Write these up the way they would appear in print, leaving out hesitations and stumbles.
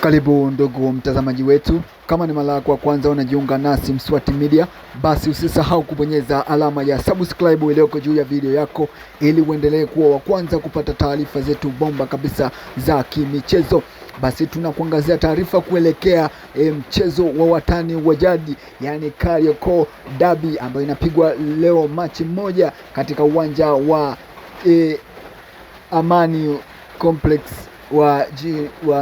Karibu ndugu mtazamaji wetu, kama ni mara yako ya kwanza unajiunga nasi Mswati Media, basi usisahau kubonyeza alama ya subscribe iliyoko juu ya video yako ili uendelee kuwa wa kwanza kupata taarifa zetu bomba kabisa za kimichezo. Basi tunakuangazia taarifa kuelekea mchezo wa watani wa jadi, yani Kariakoo Derby ambayo inapigwa leo Machi 1 katika uwanja wa Amani Complex wa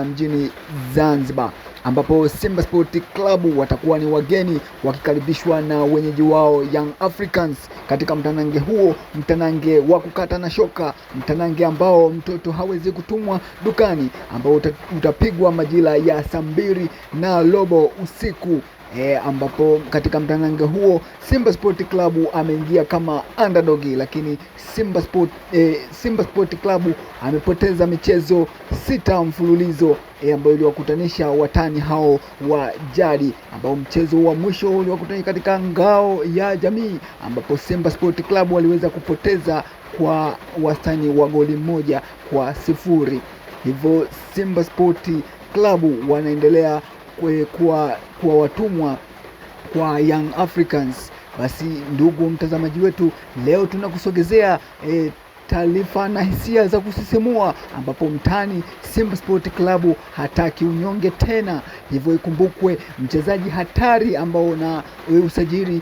mjini Zanzibar, ambapo Simba Sport Club watakuwa ni wageni wakikaribishwa na wenyeji wao Young Africans katika mtanange huo, mtanange wa kukata na shoka, mtanange ambao mtoto hawezi kutumwa dukani, ambao utapigwa majira ya saa 2:15 usiku. Ambapo katika mtanange huo Simba Sport Club ameingia kama underdog, lakini Simba Sport Club amepoteza michezo 6 mfululizo ambayo iliwakutanisha watani hao wa jadi, ambao mchezo wa mwisho uliwakutanisha katika ngao ya jamii, ambapo Simba Sport Club waliweza kupoteza kwa wastani wa goli 1-0. Hivyo Simba Sport Club wanaendelea kuwa watumwa kwa Young Africans. Basi ndugu mtazamaji wetu, leo tunakusogezea taarifa na hisia za kusisimua, ambapo mtani Simba Sport Club hataki unyonge tena. Hivyo ikumbukwe mchezaji hatari ambao na usajili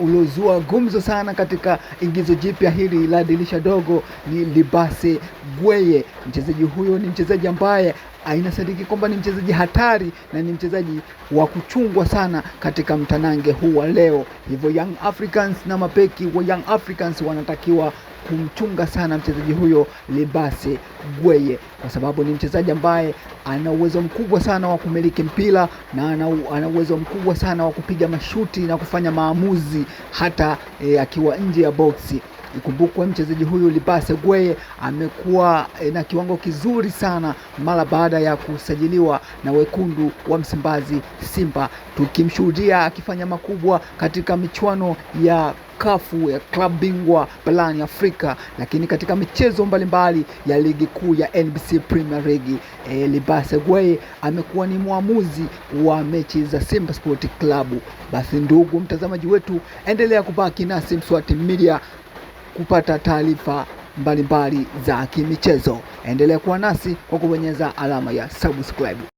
ulozua gumzo sana katika ingizo jipya hili la dirisha dogo ni Libase Gweye. Mchezaji huyo ni mchezaji ambaye inasadiki kwamba ni mchezaji hatari na ni mchezaji wa kuchungwa sana katika mtanange huu wa leo. Hivyo Young Africans na mapeki wa Young Africans wanatakiwa kumchunga sana mchezaji huyo Libase Gweye, kwa sababu ni mchezaji ambaye ana uwezo mkubwa sana wa kumiliki mpira na ana uwezo mkubwa sana wa kupiga mashuti na kufanya maamuzi hata akiwa nje ya boksi. Ikumbukwe mchezaji huyu Libase Gweye amekuwa na kiwango kizuri sana mara baada ya kusajiliwa na wekundu wa Msimbazi Simba, tukimshuhudia akifanya makubwa katika michuano ya kafu ya klabu bingwa barani Afrika, lakini katika michezo mbalimbali ya ligi kuu ya NBC Premier League Libase Gweye amekuwa ni mwamuzi wa mechi za Simba Sport Club. Basi ndugu mtazamaji wetu, endelea kubaki nasi Mswati Media kupata taarifa mbalimbali za kimichezo. Endelea kuwa nasi kwa kubonyeza alama ya subscribe.